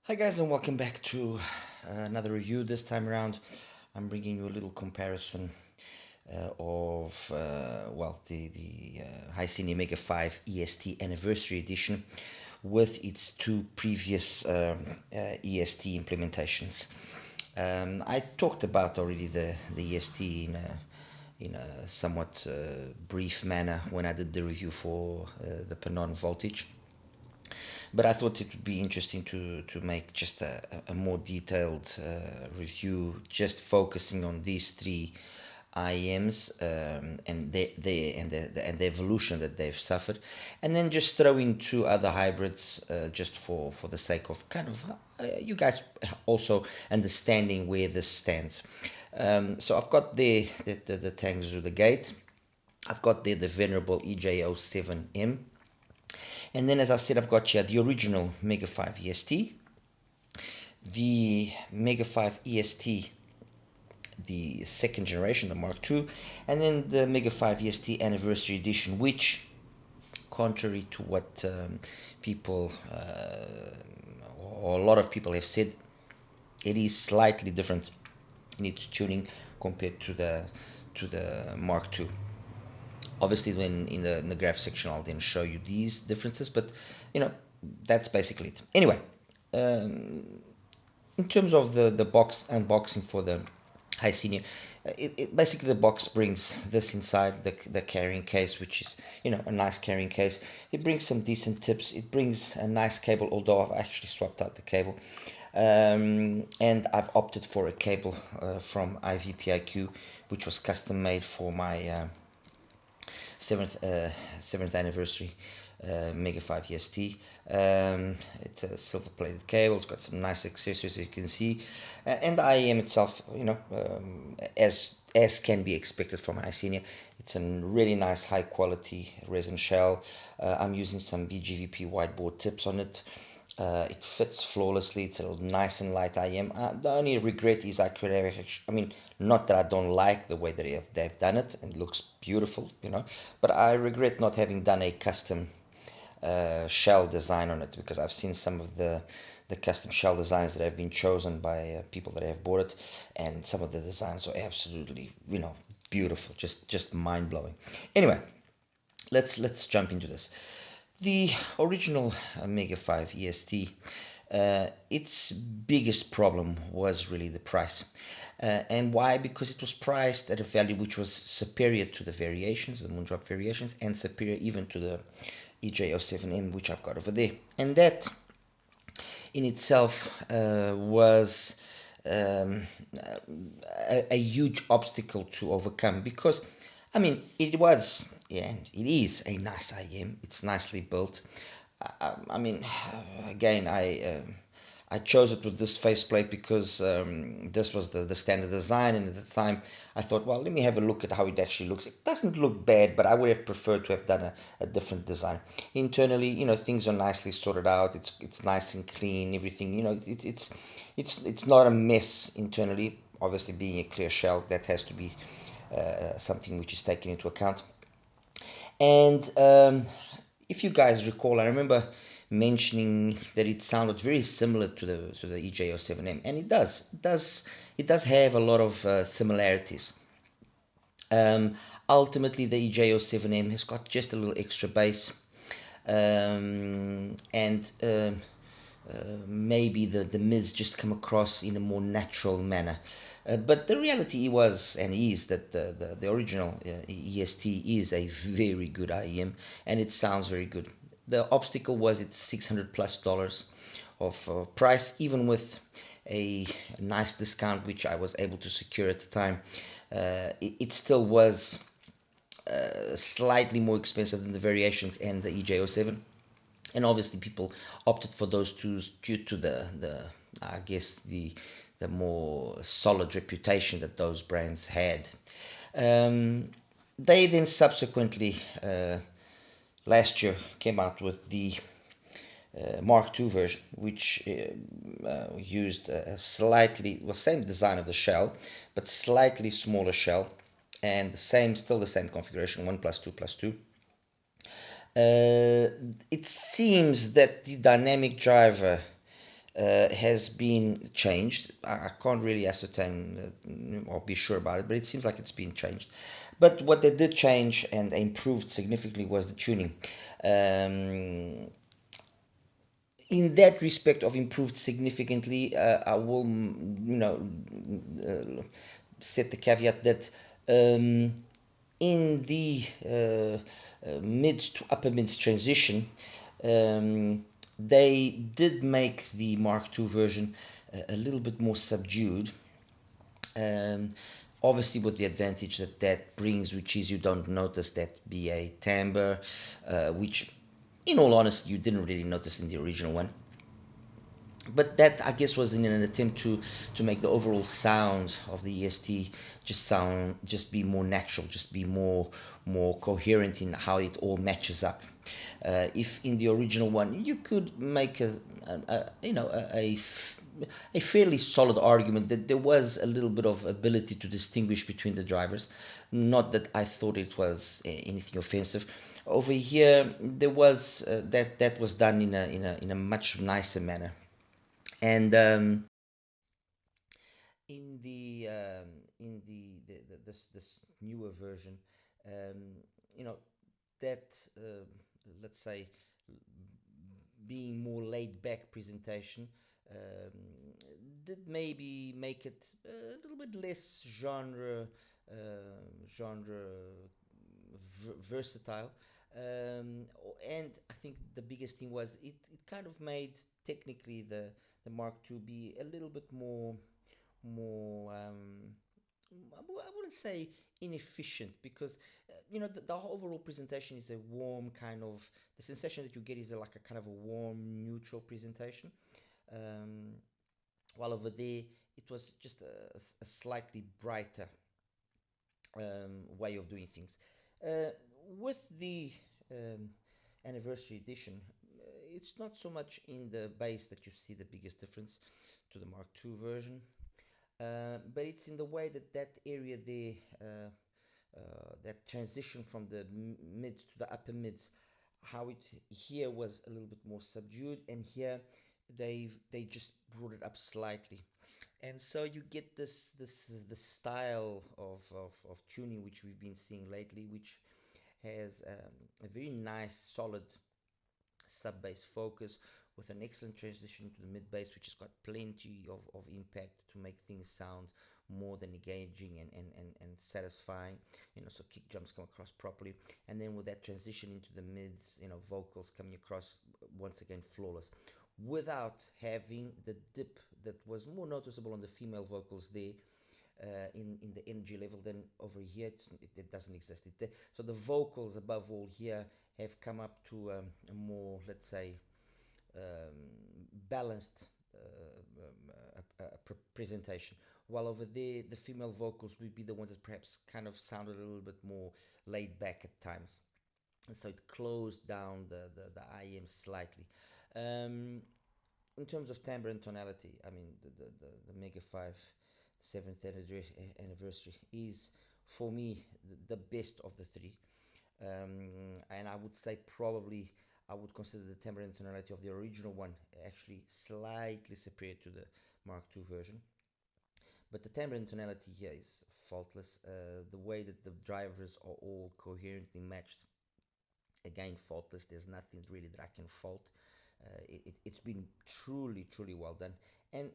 Hi guys, and welcome back to another review. This time around I'm bringing you a little comparison of the Hisenior Mega 5 EST Anniversary Edition with its two previous EST implementations. I talked about already the EST in a somewhat brief manner when I did the review for the Panon Voltage, but I thought it would be interesting to make just a more detailed review, just focusing on these three IEMs and the evolution that they've suffered, and then just throw in two other hybrids just for the sake of kind of you guys also understanding where this stands. So I've got the Tangzu Gate. I've got the venerable EJ07M. And then, as I said, I've got here the original Mega 5 EST, the Mega 5 EST, the second generation, the Mark II, and then the Mega 5 EST Anniversary Edition, which, contrary to what people, or a lot of people have said, it is slightly different in its tuning compared to the Mark II. Obviously, when in the graph section, I'll then show you these differences, but that's basically it. Anyway, in terms of the box unboxing for the Hisenior, basically the box brings this inside the carrying case, which is a nice carrying case. It brings some decent tips. It brings a nice cable, although I've actually swapped out the cable, and I've opted for a cable from IVipQ, which was custom made for my seventh anniversary Mega 5 EST. It's a silver plated cable. It's got some nice accessories, you can see, and the IEM itself, as can be expected from Hisenior, it's a really nice high quality resin shell. I'm using some BGVP whiteboard tips on it. It fits flawlessly. It's a nice and light IM. The only regret is I could have, not that I don't like the way that they've done it, and it looks beautiful, but I regret not having done a custom shell design on it, because I've seen some of the custom shell designs that have been chosen by people that have bought it, and some of the designs are absolutely, beautiful, just mind-blowing. Anyway, let's jump into this. The original Mega 5 EST, its biggest problem was really the price. And why? Because it was priced at a value which was superior to the variations, the Moondrop variations, and superior even to the EJ07M, which I've got over there. And that in itself was a huge obstacle to overcome, because it was, and it is a nice IM. It's nicely built. Again, I chose it with this faceplate because this was the standard design, and at the time I thought, well, let me have a look at how it actually looks. It doesn't look bad, but I would have preferred to have done a different design. Internally, things are nicely sorted out. It's nice and clean. Everything, it's not a mess internally. Obviously, being a clear shell, that has to be something which is taken into account. And if you guys recall, I remember mentioning that it sounded very similar to the EJ07M, and it does have a lot of similarities. Ultimately, the EJ07M has got just a little extra bass, and maybe the mids just come across in a more natural manner. But the reality was and is that the original EST is a very good IEM, and it sounds very good. The obstacle was it's $600+ of price, even with a nice discount which I was able to secure at the time. It still was slightly more expensive than the variations and the EJ07, and obviously people opted for those two due to the I guess the more solid reputation that those brands had. They then subsequently last year came out with the Mark II version, which used a slightly, same design of the shell, but slightly smaller shell, and still the same configuration, 1+2+2. It seems that the dynamic driver has been changed. I can't really ascertain or be sure about it, but it seems like it's been changed. But what they did change and improved significantly was the tuning. Um, in that respect of improved significantly, I will, set the caveat that in the mids to upper mids transition, they did make the Mark II version a little bit more subdued. Um, Obviously, with the advantage that that brings, which is you don't notice that BA timbre, which, in all honesty, you didn't really notice in the original one. But that, I guess, was in an attempt to make the overall sound of the EST just be more natural, just be more coherent in how it all matches up. If in the original one you could make a fairly solid argument that there was a little bit of ability to distinguish between the drivers. Not that I thought it was anything offensive. Over here, there was that was done in a much nicer manner. And in this newer version, um, you know that let's say being more laid back presentation um, did maybe make it a little bit less genre versatile. And I think the biggest thing was it kind of made technically the Mark II be a little bit more I wouldn't say inefficient, because the overall presentation is a warm kind of, the sensation that you get is like a kind of a warm neutral presentation, um, while over there it was just a slightly brighter way of doing things. With the um, anniversary edition, it's not so much in the bass that you see the biggest difference to the Mark II version, but it's in the way that area there, that transition from the mids to the upper mids, how it here was a little bit more subdued, and here they just brought it up slightly, and so you get this style of tuning which we've been seeing lately, which has a very nice solid sub bass focus with an excellent transition to the mid bass, which has got plenty of impact to make things sound more than engaging and satisfying, so kick drums come across properly, and then with that transition into the mids, vocals coming across once again flawless, without having the dip that was more noticeable on the female vocals there, in the energy level, than over here it doesn't exist. So the vocals above all here have come up to a more, let's say, um, balanced presentation, while over there the female vocals would be the ones that perhaps kind of sounded a little bit more laid back at times, and so it closed down the IM slightly. Um, in terms of timbre and tonality, I mean, the Mega 5 7th anniversary is, for me, the best of the three. And I would say probably I would consider the timbre and tonality of the original one actually slightly superior to the Mark II version. But the timbre and tonality here is faultless. The way that the drivers are all coherently matched, again, faultless. There's nothing really that I can fault. It's been truly well done. And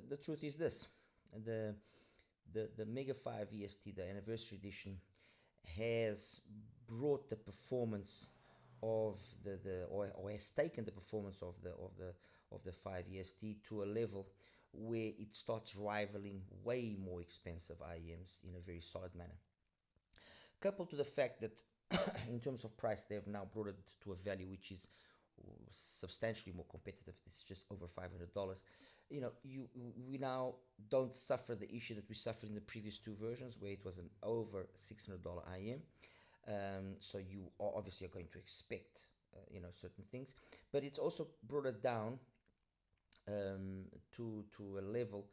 the truth is this: the the Mega 5 EST, the anniversary edition, has brought the performance of or has taken the performance of the 5 EST to a level where it starts rivaling way more expensive IEMs in a very solid manner. Coupled to the fact that in terms of price, they have now brought it to a value which is substantially more competitive. It's just over $500. We now don't suffer the issue that we suffered in the previous two versions, where it was an over $600 IM. So you are obviously going to expect certain things, but it's also brought it down to a level,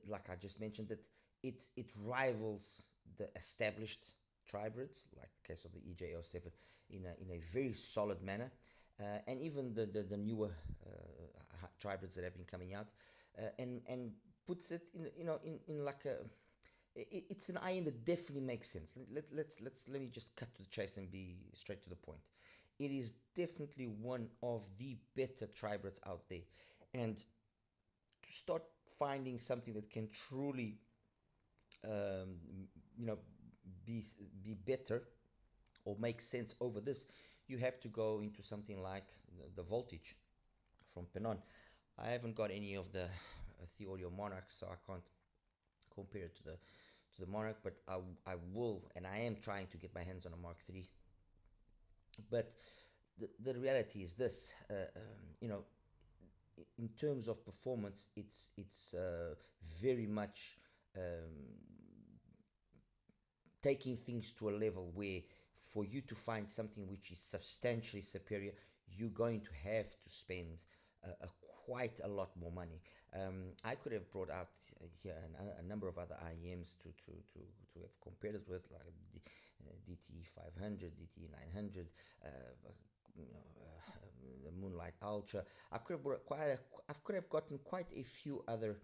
like I just mentioned, that it rivals the established tribrids, like the case of the EJ07, in a very solid manner, and even the newer tribreds that have been coming out, and puts it in, in like a, it's an IM that definitely makes sense. Let me just cut to the chase and be straight to the point. It is definitely one of the better tribreds out there, and to start finding something that can truly, you know, be better or make sense over this, you have to go into something like the Voltage from Penon. I haven't got any of the Audio Monarchs, so I can't compare it to the Monarch, but I will, and I am trying to get my hands on a Mark III. But the reality is this, in terms of performance, it's very much taking things to a level where, for you to find something which is substantially superior, you're going to have to spend quite a lot more money. I could have brought out here a number of other IEMs to have compared it with, like DTE 500, DTE 900, the Moonlight Ultra. I could have brought I could have gotten quite a few other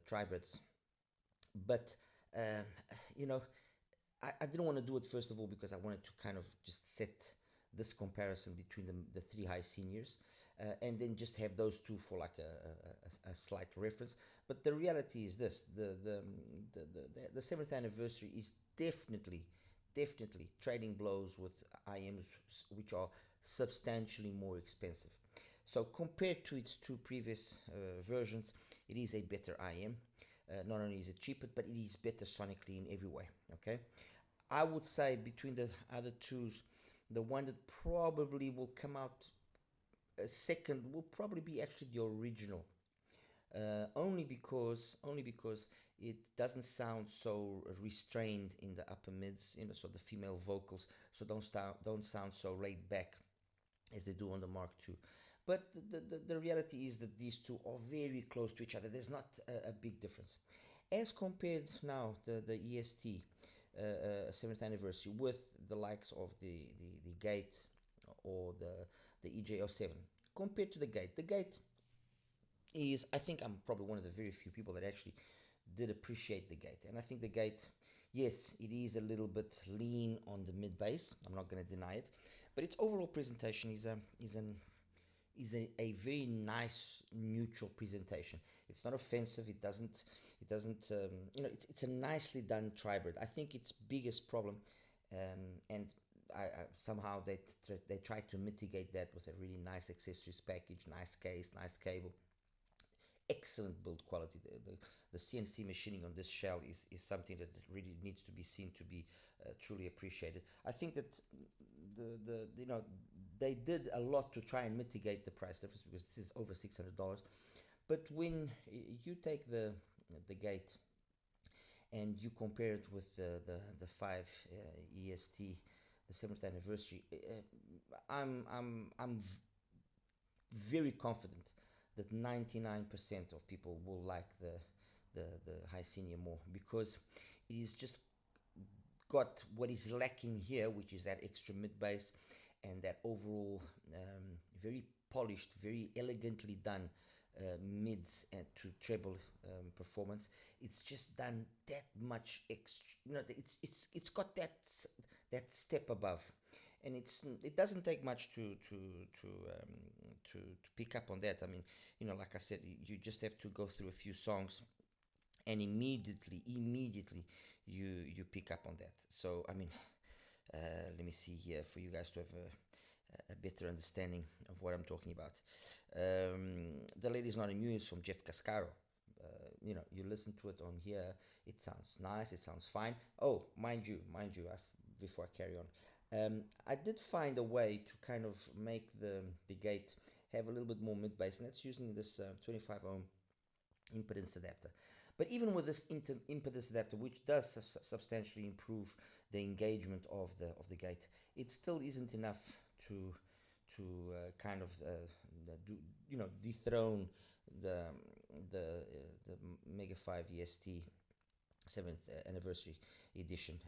tribreds, but I didn't want to do it, first of all, because I wanted to kind of just set this comparison between the three Hiseniors, and then just have those two for like a slight reference. But the reality is this: the 7th anniversary is definitely trading blows with IMs which are substantially more expensive. So compared to its two previous versions, it is a better IM. Not only is it cheaper, but it is better sonically in every way. Okay, I would say between the other two, the one that probably will come out second will probably be actually the original. Only because it doesn't sound so restrained in the upper mids, so the female vocals don't sound so laid back as they do on the Mark II. But the reality is that these two are very close to each other. There's not a big difference. As compared now, the EST 7th anniversary with the likes of the Gate or the EJ07. Compared to the Gate is, I think I'm probably one of the very few people that actually did appreciate the Gate. And I think the Gate, yes, it is a little bit lean on the mid bass. I'm not going to deny it, but its overall presentation is a very nice neutral presentation. It's not offensive. It doesn't it's a nicely done tribrid. I think its biggest problem, and somehow they try to mitigate that with a really nice accessories package, nice case, nice cable, excellent build quality. The CNC machining on this shell is something that really needs to be seen to be truly appreciated. I think that they did a lot to try and mitigate the price difference, because this is over $600. But when you take the Gate and you compare it with the 5 EST, the 7th anniversary, I'm very confident that 99% of people will like the Hisenior more, because it is just got what is lacking here, which is that extra mid bass and that overall very polished, very elegantly done mids and to treble performance. It's just done that much extra. It's got that step above, and it doesn't take much to pick up on that. I mean, like I said, you just have to go through a few songs, and immediately you pick up on that. So I mean, let me see here for you guys to have a better understanding of what I'm talking about. The Lady's Not Immune is from Jeff Cascaro. You listen to it on here, it sounds nice, it sounds fine. Oh, mind you, before I carry on, I did find a way to kind of make the Gate have a little bit more mid bass, and that's using this 25 ohm impedance adapter. But even with this impedance adapter, which does substantially improve the engagement of the Gate, it still isn't enough to kind of dethrone the Mega 5 EST 7th anniversary edition.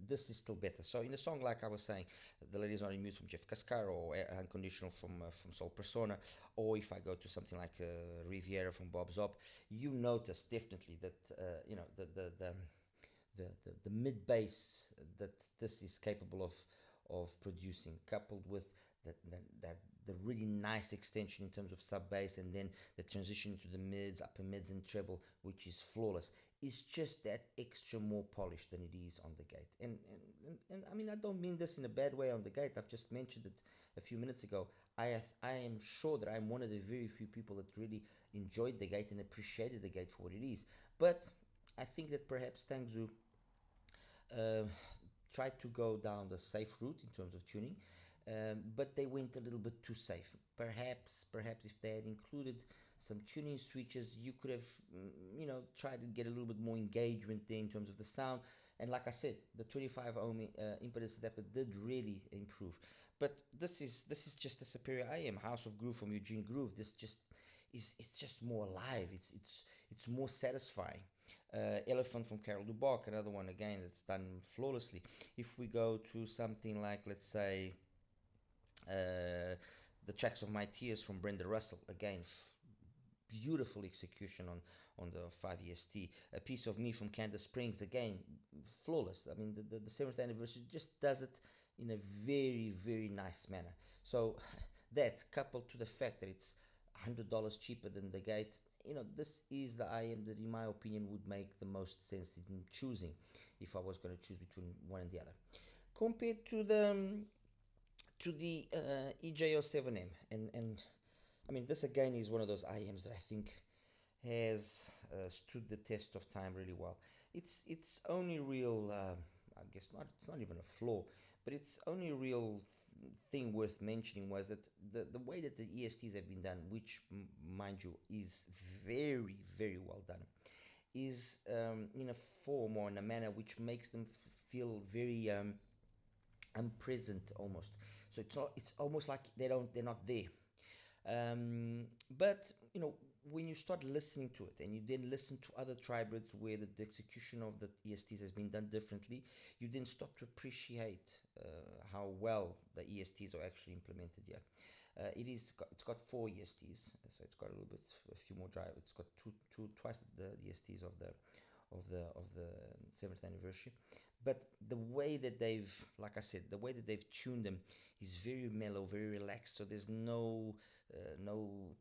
This is still better. So in a song like I was saying, The Ladies Are in Muse from Jeff Cascara, or Unconditional from Soul Persona, or if I go to something like Riviera from Bob Zop, you notice definitely that the mid bass that this is capable of producing, coupled with the really nice extension in terms of sub bass, and then the transition to the mids, upper mids, and treble, which is flawless, is just that extra more polished than it is on the Gate. And I mean, I don't mean this in a bad way on the Gate. I've just mentioned it a few minutes ago. I am sure that I'm one of the very few people that really enjoyed the Gate and appreciated the Gate for what it is. But I think that perhaps Tangzu uh, tried to go down the safe route in terms of tuning, but they went a little bit too safe. Perhaps if they had included some tuning switches, you could have, tried to get a little bit more engagement there in terms of the sound. And like I said, the 25 ohm impedance adapter did really improve. But this is just a superior IM. House of Groove from Eugene Groove. This just it's just more alive. It's more satisfying. Elephant from Carol Duboc, another one again that's done flawlessly. If we go to something like, let's say, The Tracks of My Tears from Brenda Russell, again, beautiful execution on the 5 EST. A Piece of Me from Candace Springs, again, flawless. I mean, the 7th anniversary just does it in a very, very nice manner. So that, coupled to the fact that it's $100 cheaper than the Gate, this is the IM that, in my opinion, would make the most sense in choosing, if I was going to choose between one and the other, compared to the EJ07M. And I mean, this again is one of those IMs that I think has stood the test of time really well. Its only real, I guess not, it's not even a flaw, but its only real thing worth mentioning was that the way that the ESTs have been done, which, mind you, is very, very well done, is in a form or in a manner which makes them feel very unpresent almost. So it's almost like they're not there. But when you start listening to it, and you then listen to other tribrids where the execution of the ESTs has been done differently, you then stop to appreciate how well the ESTs are actually implemented here. It's got 4 ESTs, so it's got a few more drive. It's got twice the ESTs of the 7th anniversary. But the way that like I said, the way that they've tuned them is very mellow, very relaxed. So there's no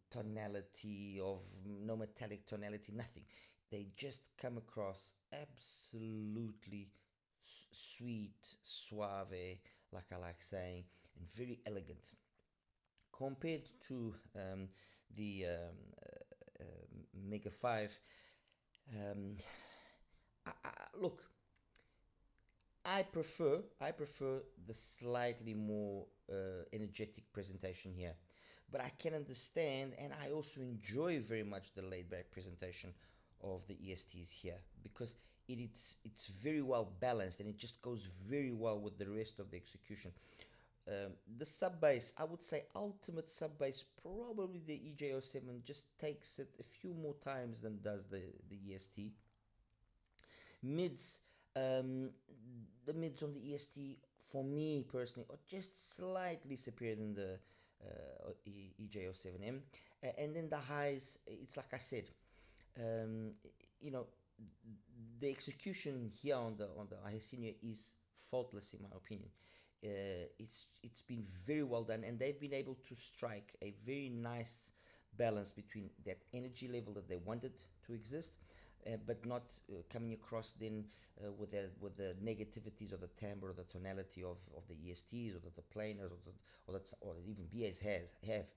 tonality no metallic tonality, nothing. They just come across absolutely sweet, suave, like I like saying, and very elegant. Compared to the Mega 5, look, I prefer the slightly more energetic presentation here, but I can understand, and I also enjoy very much the laid back presentation of the ESTs here, because it's very well balanced, and it just goes very well with the rest of the execution. The sub bass, I would say ultimate sub bass, probably the EJ07 just takes it a few more times than does the EST. Mids, the mids on the EST, for me personally, are just slightly superior than the EJ07M. And then the highs, it's like I said, you know, the execution here on the Hisenior is faultless in my opinion. It's been very well done, and they've been able to strike a very nice balance between that energy level that they wanted to exist, but not coming across then with the negativities of the timbre or the tonality of the ESTs or the planers or even BAs have.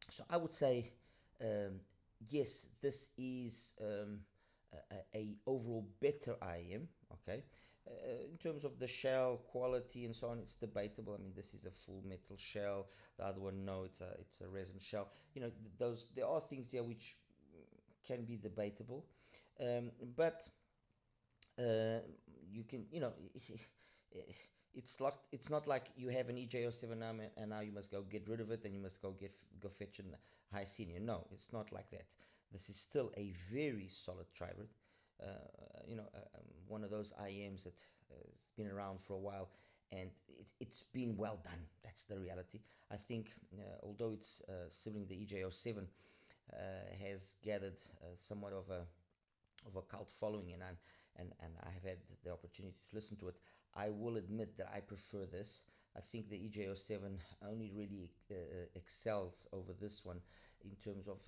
So I would say yes, this is a overall better IM. Okay, in terms of the shell quality and so on, it's debatable. I mean, this is a full metal shell. The other one, no, it's a resin shell. You know, there are things here which can be debatable, but you can, it's not like you have an EJ07 and now you must go get rid of it and you must go fetch a Hisenior. No, it's not like that. This is still a very solid tribrid. one of those IEMs that has been around for a while, and it's been well done. That's the reality. I think, although it's sibling the EJ07 has gathered somewhat of a cult following, and I have had the opportunity to listen to it, I will admit that I prefer this. I think the EJ07 only really excels over this one in terms of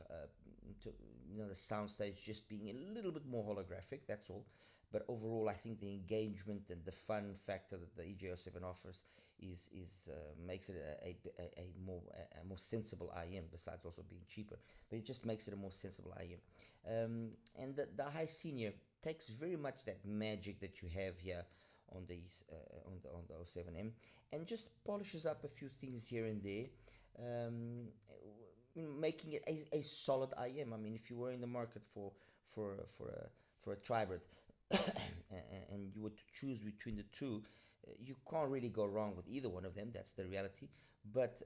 the soundstage just being a little bit more holographic. That's all. But overall, I think the engagement and the fun factor that the EJ07 offers is makes it a more sensible IM. Besides also being cheaper, but it just makes it a more sensible IM. And the Hisenior takes very much that magic that you have here on these on the 07M, and just polishes up a few things here and there, making it a solid IM. I mean, if you were in the market for a tribrid and you were to choose between the two, you can't really go wrong with either one of them. That's the reality. But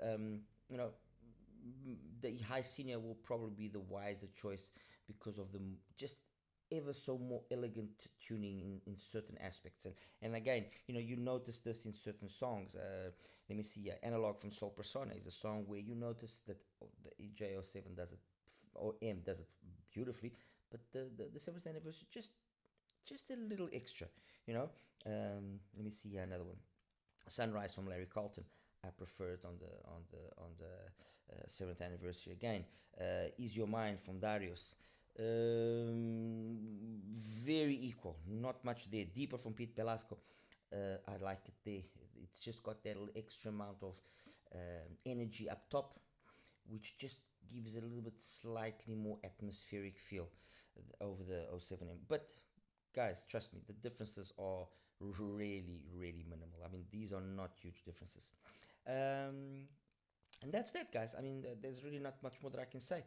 the Hisenior will probably be the wiser choice because of the just ever so more elegant tuning in certain aspects. And again, you notice this in certain songs. Let me see, Analog from Soul Persona is a song where you notice that the EJ07 does it, or M does it beautifully, but the 7th anniversary just a little extra, let me see another one. Sunrise from Larry Carlton. I prefer it on the 7th anniversary again. Ease Your Mind from Darius. Very equal, not much there. Deeper from Pete Velasco. I like it there. It's just got that little extra amount of energy up top, which just gives it a little bit slightly more atmospheric feel over the 07M. But guys, trust me, the differences are really, really minimal. I mean, these are not huge differences. And that's that, guys. I mean, there's really not much more that I can say.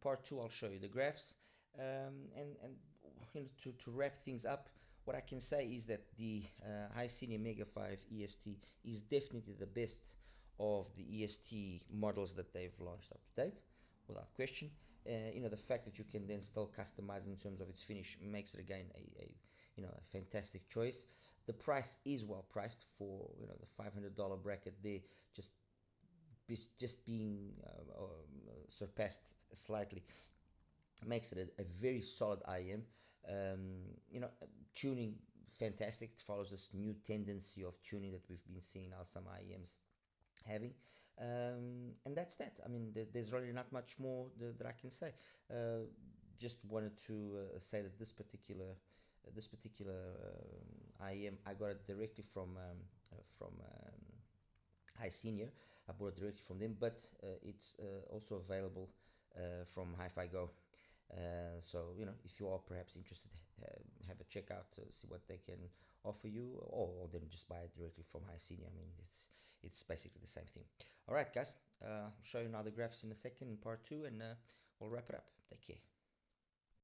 Part 2, I'll show you the graphs. And to wrap things up, what I can say is that the Hisenior Mega5 EST is definitely the best of the EST models that they've launched up to date, without question. The fact that you can then still customize in terms of its finish makes it again a fantastic choice. The price is well priced for the $500 bracket there, just being surpassed slightly, makes it a very solid IM. Tuning fantastic. It follows this new tendency of tuning that we've been seeing now some IEMs having, and that's that. I mean, there's really not much more that I can say. Just wanted to say that this particular IEM, I got it directly from Hisenior. I bought it directly from them, but it's also available from HIFIGO. So if you are perhaps interested, have a check out to see what they can offer you, or then just buy it directly from Hisenior. I mean, it's basically the same thing. All right, guys, I'll show you now the graphs in a second in part 2, and we'll wrap it up. Take care.